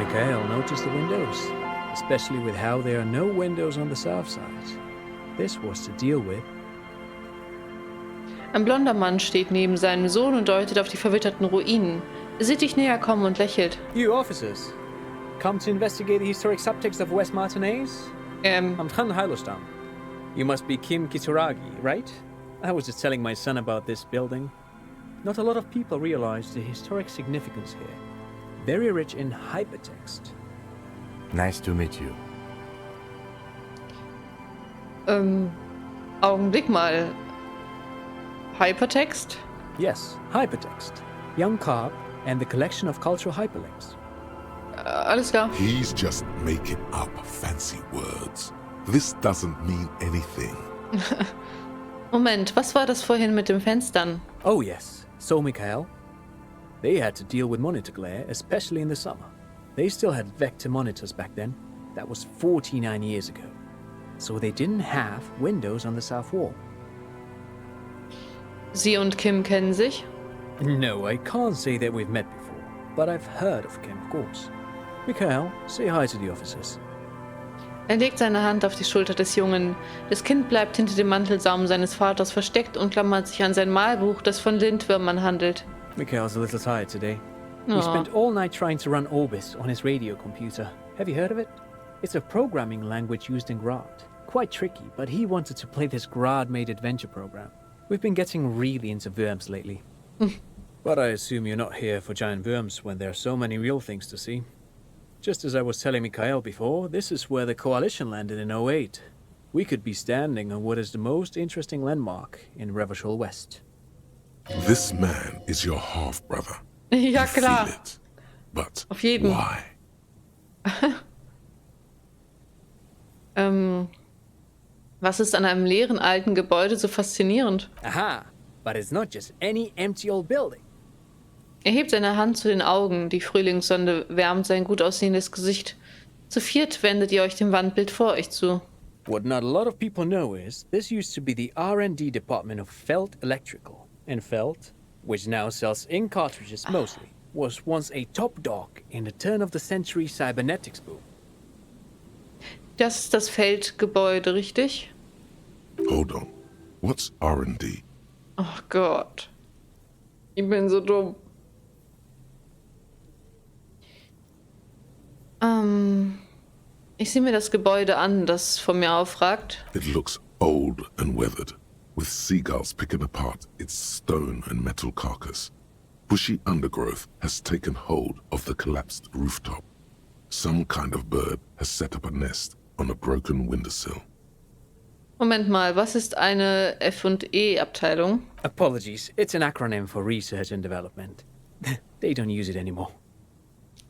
Michael noticed the windows, especially with how there are no windows on the south side. This was to deal with. Ein blonder Mann steht neben seinem Sohn und deutet auf die verwitterten Ruinen. Er sieht dich näher kommen und lächelt. You officers, come to investigate the historic subtext of West Martinez? I'm Khan Hailostam. You must be Kim Kisuragi, right? I was just telling my son about this building. Not a lot of people realize the historic significance here. Very rich in hypertext. Nice to meet you. Augenblick mal. Hypertext? Yes, hypertext. Young Carp and the collection of cultural hyperlinks. Alles klar. He's just making up fancy words. This doesn't mean anything. Moment, was war das vorhin mit den Fenstern? Oh yes, so Mikhail. They had to deal with monitor glare, especially in the summer. They still had vector monitors back then. That was 49 years ago. So they didn't have windows on the south wall. Sie und Kim kennen sich? No, I can't say that we've met before, but I've heard of Kim, of course. Mikhail, say hi to the officers. Er legt seine Hand auf die Schulter des Jungen. Das Kind bleibt hinter dem Mantelsaum seines Vaters versteckt und klammert sich an sein Malbuch, das von Lindwürmern handelt. Mikhail's a little tired today. We spent all night trying to run Orbis on his radio computer. Have you heard of it? It's a programming language used in Grad. Quite tricky, but he wanted to play this Grad-made adventure program. We've been getting really into worms lately. But I assume you're not here for giant worms when there are so many real things to see. Just as I was telling Mikhail before, this is where the Coalition landed in '08. We could be standing on what is the most interesting landmark in Revachol West. This man is your half-brother. Ja, You klar. feel it. But Auf jeden. why? Was ist an einem leeren alten Gebäude so faszinierend? Aha! But it's not just any empty old building. Er hebt seine Hand zu den Augen. Die Frühlingssonne wärmt sein gut aussehendes Gesicht. Zu viert wendet ihr euch dem Wandbild vor euch zu. What not a lot of people know is, this used to be the R&D department of Felt Electrical. And Felt, which now sells ink cartridges mostly, was once a top dog in the turn-of-the-century cybernetics boom. Das ist das Feldgebäude, richtig? Hold on. What's R&D? Oh Gott. Ich bin so dumm. Ich sehe mir das Gebäude an, das vor mir aufragt. It looks old and weathered, with seagulls picking apart its stone and metal carcass. Bushy undergrowth has taken hold of the collapsed rooftop. Some kind of bird has set up a nest on a broken windowsill. Moment mal, was ist eine F&E-Abteilung? Apologies, it's an acronym for Research and Development. They don't use it anymore.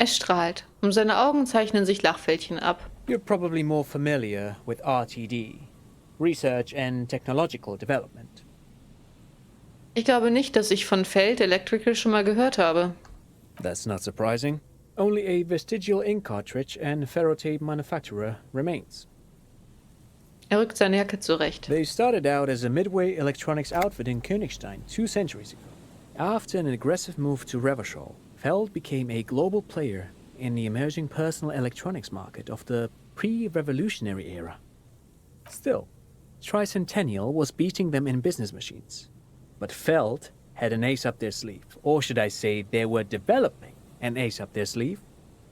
Er strahlt. Um seine Augen zeichnen sich Lachfältchen ab. You're probably more familiar with RTD, Research and Technological Development. Ich glaube nicht, dass ich von Feld Electrical schon mal gehört habe. That's not surprising. Only a vestigial ink cartridge and ferrotape manufacturer remains. Er rückt seine Jacke zurecht. They started out as a midway electronics outfit in Königstein 2 centuries ago. After an aggressive move to Revachol, Feld became a global player in the emerging personal electronics market of the pre-revolutionary era. Still, Tricentennial was beating them in business machines. But Feld had an ace up their sleeve, or should I say they were developing an ace up their sleeve.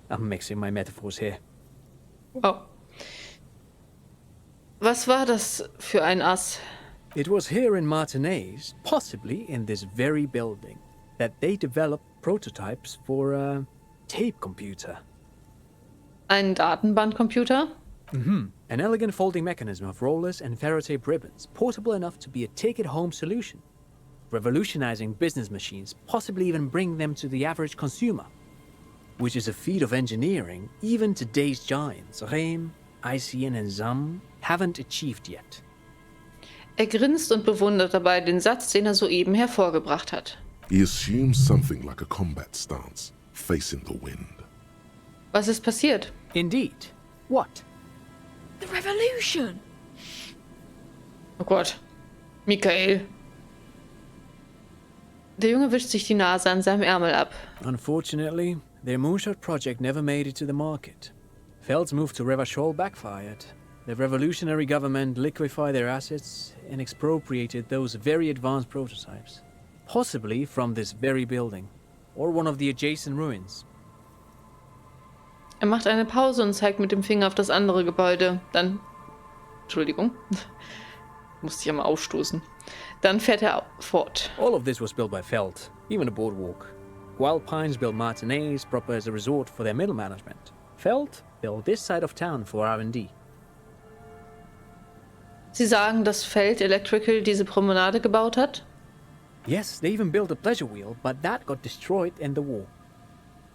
I'm mixing my metaphors here. Oh. Was war das für ein Ass? It was here in Martinez, possibly in this very building, that they developed prototypes for a tape computer. Ein Datenbankcomputer? An elegant folding mechanism of rollers and ferrotape ribbons, portable enough to be a take-it-home solution. Revolutionizing business machines, possibly even bring them to the average consumer. Which is a feat of engineering even today's giants, Rehm, ICN and ZAM, haven't achieved yet. Er grinst und bewundert dabei den Satz, den er soeben hervorgebracht hat. He assumes something like a combat stance, facing the wind. Was ist passiert? Indeed. What? The revolution! Oh Gott. Michael. Der Junge wischt sich die Nase an seinem Ärmel ab. Unfortunately, Their moonshot project never made it to the market. Feld's move to Revachol backfired. The revolutionary government liquefied their assets and expropriated those very advanced prototypes. Possibly from this very building, or one of the adjacent ruins. Er macht eine Pause und zeigt mit dem Finger auf das andere Gebäude. Dann... Entschuldigung. Musste ich ja mal aufstoßen. Dann fährt er fort. All of this was built by Feld, even the boardwalk. Wild Pines built Martinez proper as a resort for their middle management. Feld built this side of town for R&D. Sie sagen, dass Feld Electrical diese Promenade gebaut hat? Yes, they even built a pleasure wheel, but that got destroyed in the war.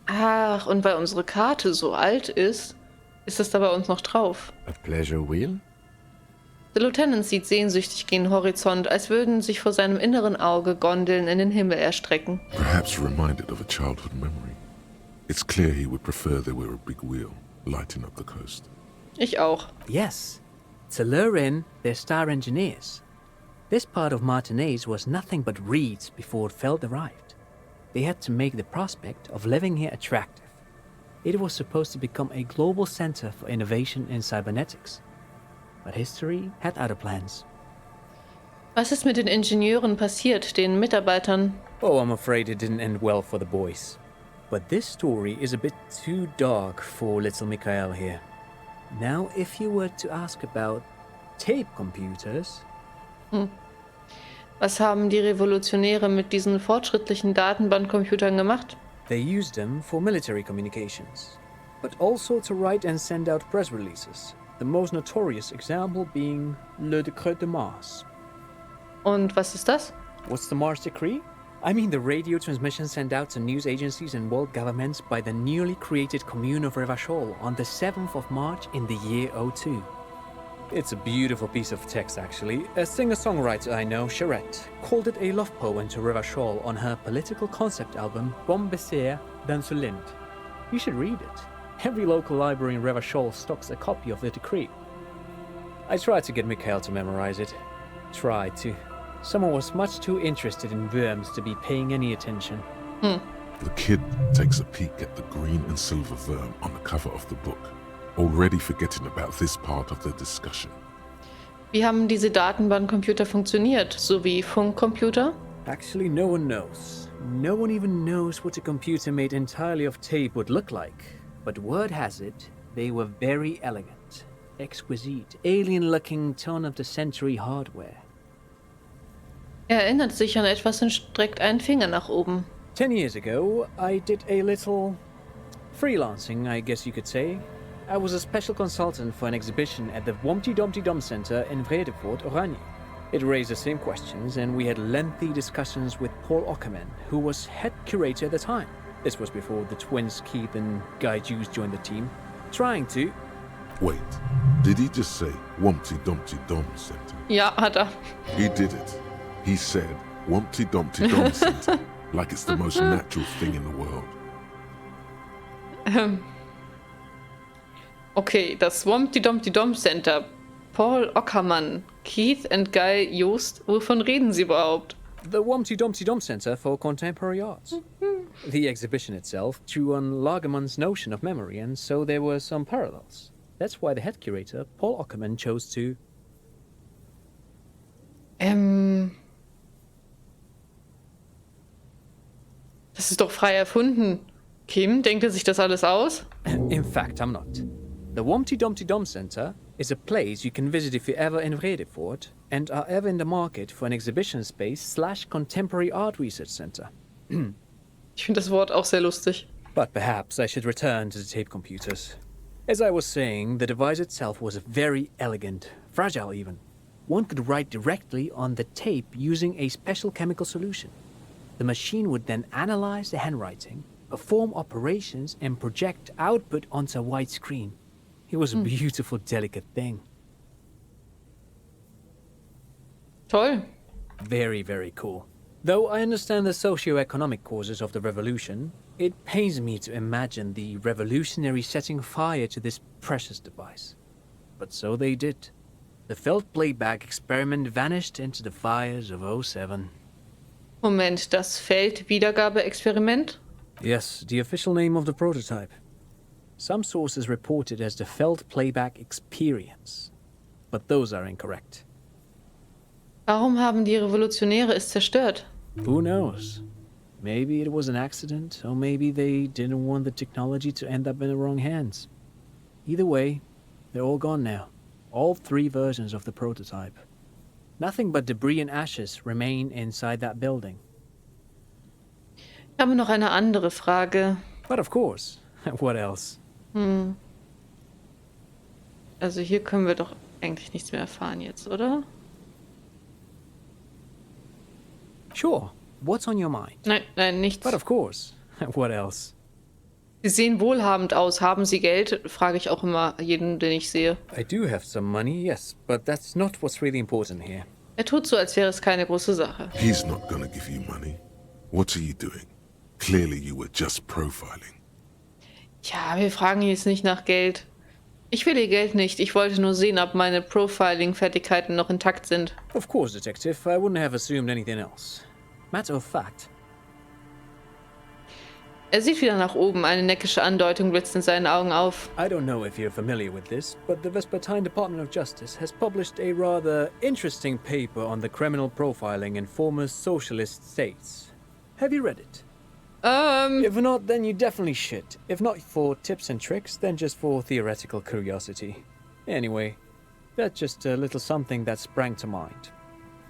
Ach, und weil unsere Karte so alt ist, ist es da bei uns noch drauf. A pleasure wheel? Der Lieutenant sieht sehnsüchtig gen Horizont, als würden sich vor seinem inneren Auge Gondeln in den Himmel erstrecken. Perhaps reminded of a childhood memory. It's clear he would prefer there were a big wheel lighting up the coast. Ich auch. Yes, to lure in their star engineers. This part of Martinez was nothing but reeds before Feld arrived. They had to make the prospect of living here attractive. It was supposed to become a global center for innovation in cybernetics. But history had other plans. Was ist mit den Ingenieuren passiert, den Mitarbeitern? Oh, I'm afraid it didn't end well for the boys. But this story is a bit too dark for little Mikhail here. Now, if you were to ask about tape computers... Was haben die Revolutionäre mit diesen fortschrittlichen Datenbankcomputern gemacht? They used them for military communications, but also to write and send out press releases. The most notorious example being Le Décret de Mars. Und was ist das? What's the Mars Decree? I mean the radio transmission sent out to news agencies and world governments by the newly created commune of Revachol on the 7th of March in the year 02. It's a beautiful piece of text, actually. A singer-songwriter I know, Charette, called it a love poem to Revachol on her political concept album, Bombessier d'Insolente. You should read it. Every local library in Revachol stocks a copy of the decree. I tried to get Mikhail to memorize it. Tried to. Someone was much too interested in worms to be paying any attention. The kid takes a peek at the green and silver worm on the cover of the book, already forgetting about this part of the discussion. Wie haben diese Datenbankcomputer funktioniert, so wie Funkcomputer? Actually, no one knows. No one even knows what a computer made entirely of tape would look like. But word has it, they were very elegant, exquisite, alien-looking turn-of-the-century hardware. Er erinnert sich an etwas und streckt einen Finger nach oben. 10 years ago, I did a little freelancing, I guess you could say. I was a special consultant for an exhibition at the Wompty-Dompty-Dom-Center in Werde, Oranje. It raised the same questions, and we had lengthy discussions with Paul Ockerman, who was head curator at the time. This was before the twins Keith and Guy Jews joined the team, trying to... Wait, did he just say Wompty-Dompty-Dom-Center? Ja, hat er. He did it. He said Wompty-Dompty-Dom-Center, like it's the most natural thing in the world. Okay, das Wompty-Dompty-Dom-Center. Paul Ockermann, Keith and Guy Joost, wovon reden sie überhaupt? The Wompty-Dompty-Dom-Center for Contemporary Arts. The exhibition itself drew on Lagerman's notion of memory, and so there were some parallels. That's why the head curator, Paul Ockerman, chose to... Das ist doch frei erfunden. Kim, denkt er sich das alles aus? In fact, I'm not. The Wompty-Dompty-Dom-Center is a place you can visit if you're ever in Redefort and are ever in the market for an exhibition space / contemporary art research center. Ich finde das Wort auch sehr lustig. But perhaps I should return to the tape computers. As I was saying, the device itself was very elegant, fragile even. One could write directly on the tape using a special chemical solution. The machine would then analyze the handwriting, perform operations, and project output onto a white screen. It was a beautiful, delicate thing. Toll. Very, very cool. Though I understand the socio-economic causes of the revolution, it pains me to imagine the revolutionaries setting fire to this precious device. But so they did. The Feld playback experiment vanished into the fires of 07. Moment, das Feld-Wiedergabe-Experiment? Yes, the official name of the prototype. Some sources report it as the Felt Playback Experience, but those are incorrect. Warum haben die Revolutionäre es zerstört? Who knows? Maybe it was an accident, or maybe they didn't want the technology to end up in the wrong hands. Either way, they're all gone now. All 3 versions of the prototype. Nothing but debris and ashes remain inside that building. Ich habe noch eine andere Frage. But of course, what else? Also hier können wir doch eigentlich nichts mehr erfahren jetzt, oder? Sure, what's on your mind? Nein, nichts. But of course, what else? Sie sehen wohlhabend aus. Haben Sie Geld? Frage ich auch immer jeden, den ich sehe. I do have some money, yes, but that's not what's really important here. Er tut so, als wäre es keine große Sache. He's not gonna give you money. What are you doing? Clearly you were just profiling. Ja, wir fragen jetzt nicht nach Geld. Ich will Ihr Geld nicht. Ich wollte nur sehen, ob meine Profiling-Fertigkeiten noch intakt sind. Of course, Detective, I wouldn't have assumed anything else. Matter of fact. Er sieht wieder nach oben. Eine neckische Andeutung blitzt in seinen Augen auf. I don't know if you're familiar with this, but the Vespertine Department of Justice has published a rather interesting paper on the criminal profiling in former socialist states. Have you read it? If not, then you definitely should. If not for tips and tricks, then just for theoretical curiosity. Anyway, that's just a little something that sprang to mind.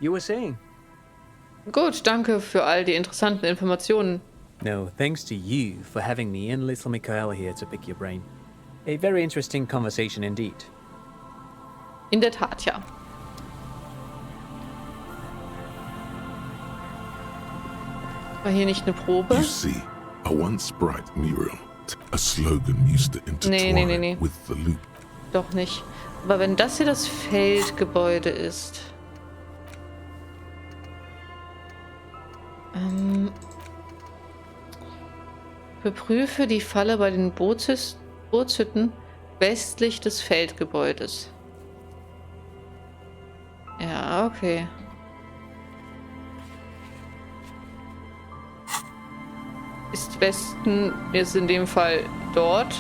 You were saying? Gut, danke für all die interessanten Informationen. No, thanks to you for having me and little Mikhail here to pick your brain. A very interesting conversation indeed. In der Tat, ja. War hier nicht eine Probe? You see, a once bright mural, a slogan used to intertwine Nee. with the Lupe. Doch nicht. Aber wenn das hier das Feldgebäude ist... Beprüfe die Falle bei den Bootshütten westlich des Feldgebäudes. Ja, okay. Ist Westen jetzt in dem Fall dort?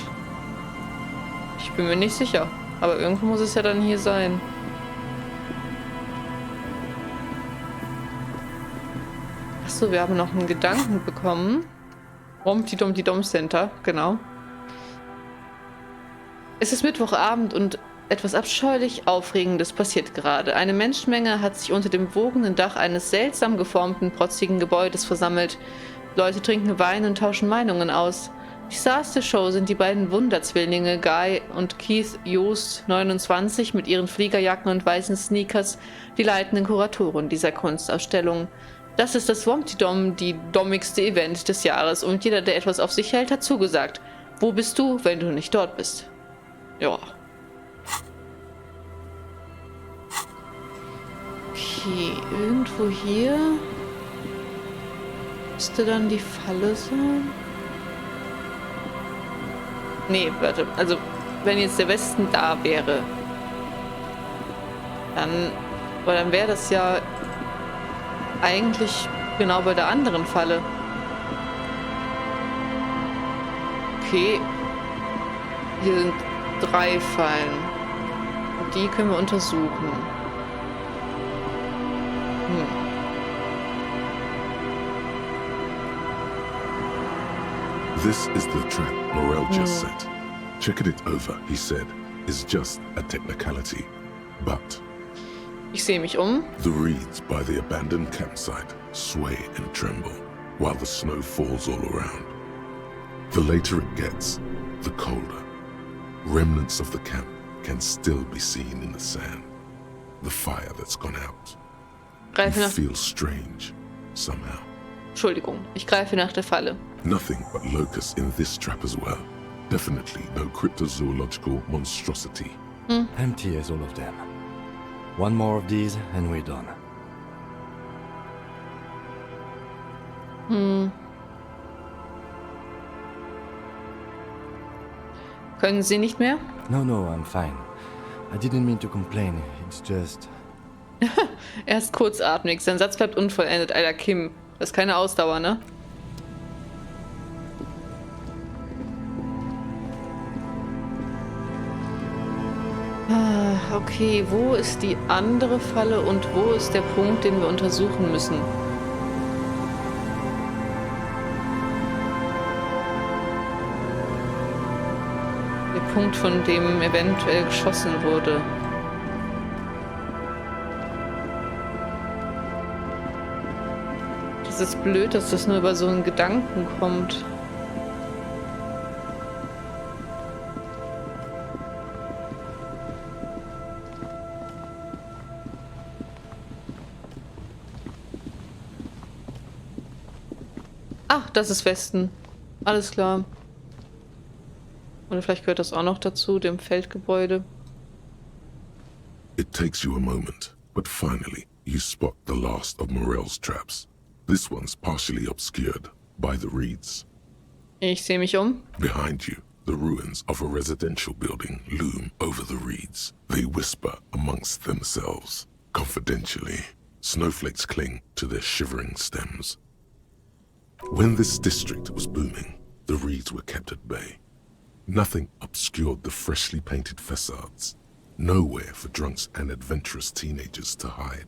Ich bin mir nicht sicher. Aber irgendwo muss es ja dann hier sein. Achso, wir haben noch einen Gedanken bekommen. Wompty-Dompty-Dom-Center, genau. Es ist Mittwochabend und etwas abscheulich Aufregendes passiert gerade. Eine Menschenmenge hat sich unter dem wogenden Dach eines seltsam geformten, protzigen Gebäudes versammelt. Leute trinken Wein und tauschen Meinungen aus. Die Stars der Show sind die beiden Wunderzwillinge Guy und Keith Joost, 29, mit ihren Fliegerjacken und weißen Sneakers, die leitenden Kuratoren dieser Kunstausstellung. Das ist das Wompty-Dom, die dommigste Event des Jahres, und jeder, der etwas auf sich hält, hat zugesagt. Wo bist du, wenn du nicht dort bist? Ja. Okay, irgendwo hier müsste dann die Falle sein. Nee, warte, also wenn jetzt der Westen da wäre, dann wäre das ja eigentlich genau bei der anderen Falle. Okay. Hier sind 3 Fallen. Und die können wir untersuchen. This is the trap Morel just set. Checking it over, he said, is just a technicality. But Ich sehe mich um. the reeds by the abandoned campsite sway and tremble while the snow falls all around. The later it gets, the colder. Remnants of the camp can still be seen in the sand. The fire that's gone out. Greife You nach... feel strange, somehow. Entschuldigung, ich greife nach der Falle. Nothing but locusts in this trap as well. Definitely no cryptozoological monstrosity. Empty as all of them. One more of these and we're done. Können Sie nicht mehr? No, I'm fine. I didn't mean to complain. It's just... Er ist kurzatmig. Sein Satz bleibt unvollendet. Alter, Kim. Das ist keine Ausdauer, ne? Okay, wo ist die andere Falle und wo ist der Punkt, den wir untersuchen müssen? Der Punkt, von dem eventuell geschossen wurde. Das ist blöd, dass das nur über so einen Gedanken kommt. Ach, das ist Westen. Alles klar. Oder vielleicht gehört das auch noch dazu, dem Feldgebäude. It takes you a moment, but finally you spot the last of Morel's traps. This one's partially obscured by the reeds. Ich sehe mich um. Behind you, the ruins of a residential building loom over the reeds. They whisper amongst themselves. Confidentially, snowflakes cling to their shivering stems. When this district was booming, the reeds were kept at bay. Nothing obscured the freshly painted facades. Nowhere for drunks and adventurous teenagers to hide.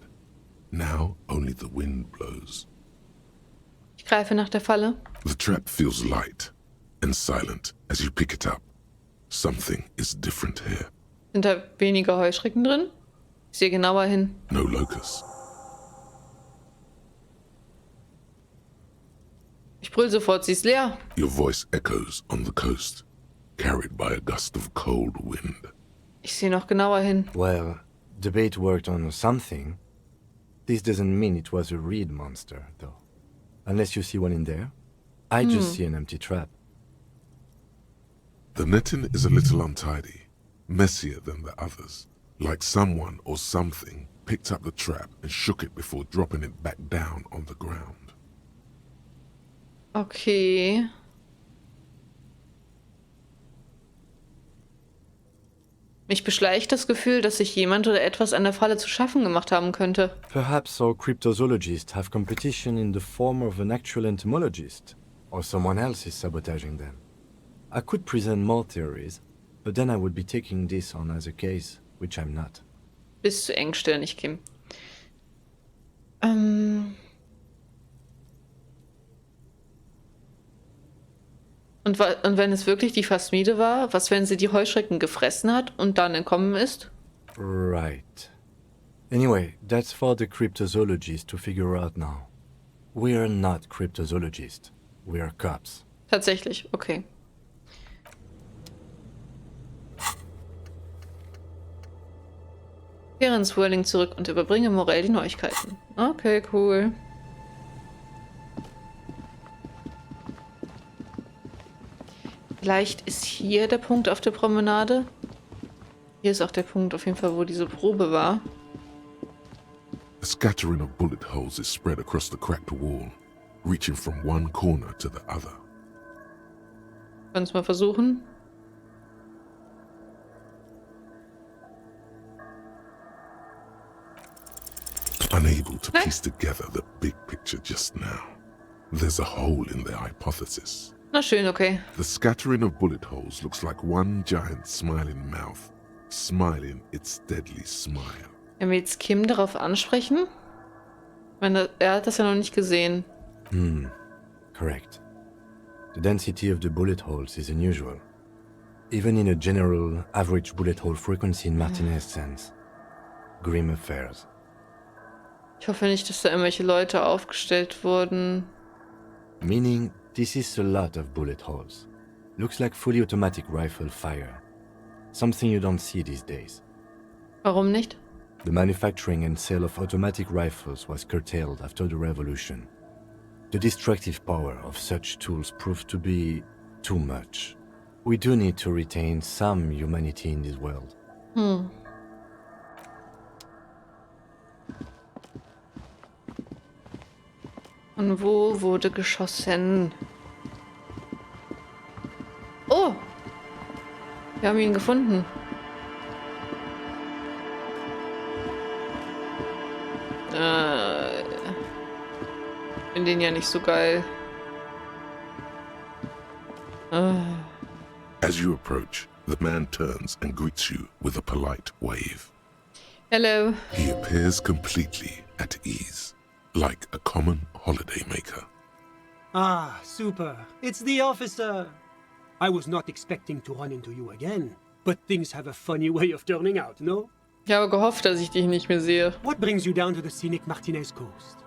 Now only the wind blows. Ich greife nach der Falle. The trap feels light and silent as you pick it up. Something is different here. Sind da weniger Heuschrecken drin? Ich sehe genauer hin. No locusts. Ich brüll sofort, sie ist leer. Your voice echoes on the coast, carried by a gust of cold wind. Ich sehe noch genauer hin. Well, the bait worked on something. This doesn't mean it was a reed monster, though. Unless you see one in there. I just see an empty trap. The netting is a little untidy, messier than the others. Like someone or something picked up the trap and shook it before dropping it back down on the ground. Okay. Mich beschleicht das Gefühl, dass sich jemand oder etwas an der Falle zu schaffen gemacht haben könnte. Perhaps our cryptozoologists have competition in the form of an actual entomologist, or someone else is sabotaging them. I could present more theories, but then I would be taking this on as a case, which I'm not. Bist zu engstirnig, Kim. Und wenn es wirklich die Phasmide war, was, wenn sie die Heuschrecken gefressen hat und dann entkommen ist? Right. Anyway, that's for the cryptozoologists to figure out now. We're not cryptozoologists. We're cops. Tatsächlich, okay. Kehre ins Whirling zurück und überbringe Morell die Neuigkeiten. Okay, cool. Vielleicht ist hier der Punkt auf der Promenade. Hier ist auch der Punkt auf jeden Fall, wo diese Probe war. A scattering of bullet holes is spread across the cracked wall, reaching from one corner to the other. Können es mal versuchen. Unable to piece together the big picture just now. There's a hole in their hypothesis. Na schön, okay. The scattering of bullet holes looks like one giant smiling mouth, smiling its deadly smile. Wenn wir jetzt Kim darauf ansprechen? Ich meine, er hat das ja noch nicht gesehen. Correct. The density of the bullet holes is unusual. Even in a general average bullet hole frequency in Martinez sense. Grim affairs. Ich hoffe nicht, dass da irgendwelche Leute aufgestellt wurden. Meaning, this is a lot of bullet holes. Looks like fully automatic rifle fire. Something you don't see these days. Warum nicht? The manufacturing and sale of automatic rifles was curtailed after the revolution. The destructive power of such tools proved to be too much. We do need to retain some humanity in this world. Und wo wurde geschossen? Oh! Wir haben ihn gefunden. Bin den ja nicht so geil. As you approach, The man turns and greets you with a polite wave. Hello. He appears completely at ease, like a common holidaymaker. Ah, super. It's the officer. I was not expecting to run into you again, but things have a funny way of turning out, no? Ich habe gehofft, dass ich dich nicht mehr sehe. What brings you down to the scenic Martinez coast?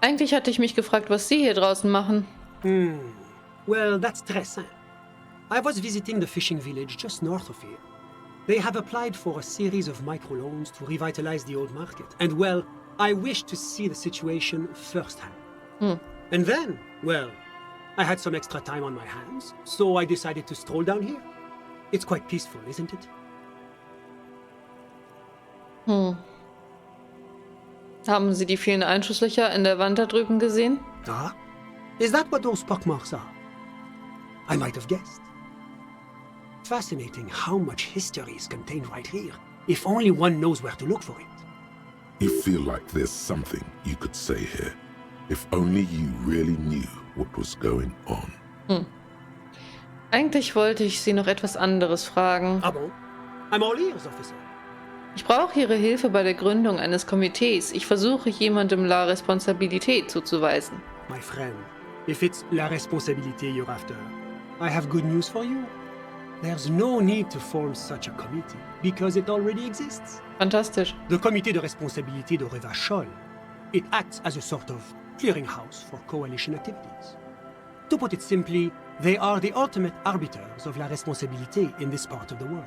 Eigentlich hatte ich mich gefragt, was Sie hier draußen machen. Well, that's très simple. I was visiting the fishing village just north of here. They have applied for a series of microloans to revitalize the old market. And well, I wished to see the situation firsthand. And then, well, I had some extra time on my hands, so I decided to stroll down here. It's quite peaceful, isn't it? Haben Sie die vielen Einschusslöcher in der Wand da drüben gesehen? Ah? Is that what those pockmarks are? I might have guessed. Fascinating how much history is contained right here, if only one knows where to look for it. You feel like there's something you could say here, if only you really knew what was going on. Eigentlich wollte ich Sie noch etwas anderes fragen. Ah bon? I'm all ears, officer. Ich brauche Ihre Hilfe bei der Gründung eines Komitees. Ich versuche, jemandem La Responsabilität zuzuweisen. My friend, if it's la responsabilité you're after, I have good news for you. There's no need to form such a committee, because it already exists. Fantastisch. The Comité de Responsabilité de Revachol. It acts as a sort of clearinghouse for coalition activities. To put it simply, they are the ultimate arbiters of la responsabilité in this part of the world.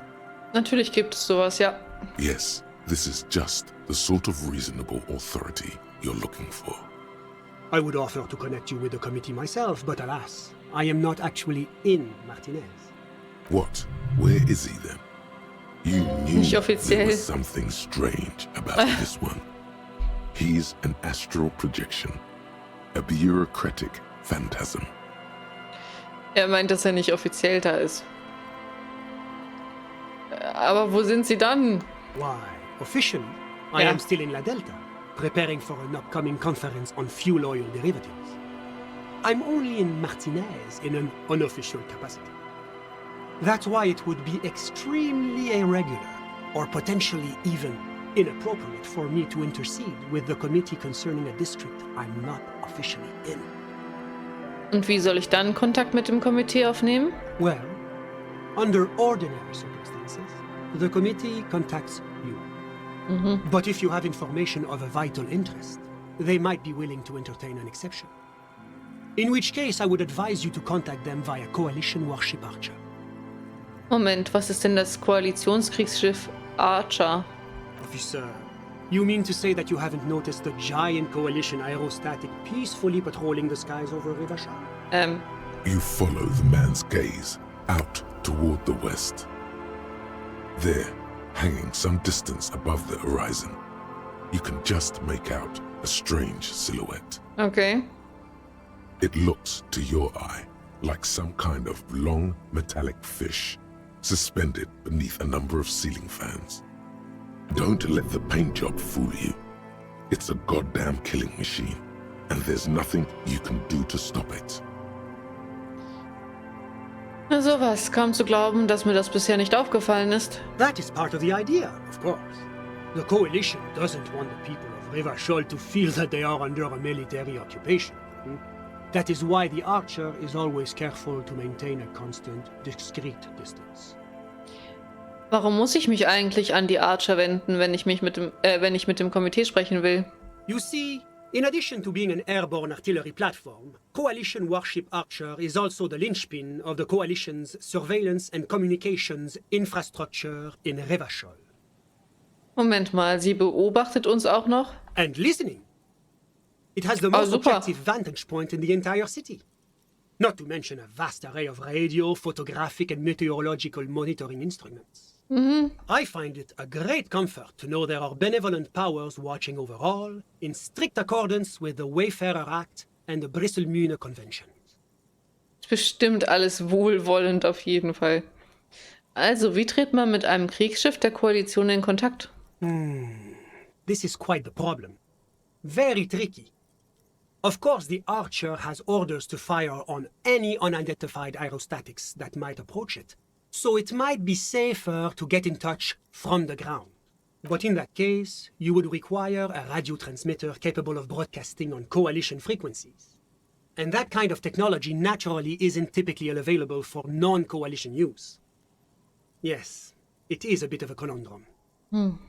Natürlich gibt es sowas, ja. Yes, this is just the sort of reasonable authority you're looking for. I would offer to connect you with the committee myself, but alas, I am not actually in Martinez. What? Where is he then? You knew Nicht there offiziell. was something strange about this one. He's an astral projection, a bureaucratic phantasm. Er meint, dass er nicht offiziell da ist. Aber wo sind Sie dann? Why, officially, I Yeah. am still in La Delta, preparing for an upcoming conference on fuel oil derivatives. I'm only in Martinez in an unofficial capacity. That's why it would be extremely irregular, or potentially even inappropriate for me to intercede with the committee concerning a district I'm not officially in. Und wie soll ich dann Kontakt mit dem Komitee aufnehmen? Well, under ordinary circumstances, the committee contacts you. But if you have information of a vital interest, they might be willing to entertain an exception. In which case, I would advise you to contact them via Coalition Warship Archer. Moment, was ist denn das Koalitionskriegsschiff Archer? Officer, you mean to say that you haven't noticed the giant Coalition aerostatic peacefully patrolling the skies over Rivashal? You follow the man's gaze out toward the west. There, hanging some distance above the horizon, you can just make out a strange silhouette. Okay. It looks to your eye like some kind of long metallic fish suspended beneath a number of ceiling fans. Don't let the paint job fool you. It's a goddamn killing machine, and there's nothing you can do to stop it. Na sowas, kaum zu glauben, dass mir das bisher nicht aufgefallen ist. That is part of the idea, of course. The Coalition doesn't want the people of Rivashol to feel that they are under a military occupation. That is why the Archer is always careful to maintain a constant, discreet distance. Warum muss ich mich eigentlich an die Archer wenden, wenn ich mit dem Komitee sprechen will? You see, in addition to being an airborne artillery platform, Coalition Warship Archer is also the linchpin of the Coalition's surveillance and communications infrastructure in Revachol. Moment mal, sie beobachtet uns auch noch? And listening. It has the most super. objective vantage point in the entire city. Not to mention a vast array of radio, photographic and meteorological monitoring instruments. I find it a great comfort to know there are benevolent powers watching over all, in strict accordance with the Wayfarer Act and the Brüssel-Mühne Conventions. Ist bestimmt alles wohlwollend auf jeden Fall. Also, wie tritt man mit einem Kriegsschiff der Koalition in Kontakt? This is quite the problem. Very tricky. Of course, the Archer has orders to fire on any unidentified aerostatics that might approach it, so it might be safer to get in touch from the ground. But in that case, you would require a radio transmitter capable of broadcasting on coalition frequencies. And that kind of technology naturally isn't typically available for non-coalition use. Yes, it is a bit of a conundrum.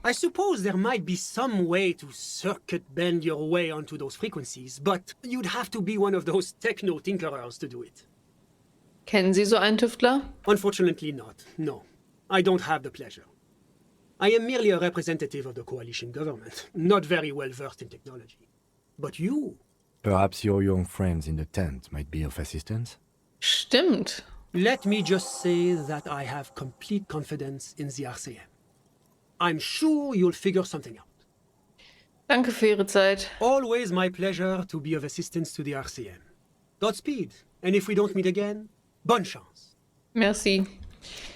I suppose there might be some way to circuit bend your way onto those frequencies, but you'd have to be one of those techno-tinkerers to do it. Kennen Sie so einen Tüftler? Unfortunately not, no. I don't have the pleasure. I am merely a representative of the coalition government, not very well versed in technology. But you? Perhaps your young friends in the tent might be of assistance? Stimmt. Let me just say that I have complete confidence in the RCM. I'm sure you'll figure something out. Danke für Ihre Zeit. Always my pleasure to be of assistance to the RCM. Godspeed, and if we don't meet again, bonne chance. Merci.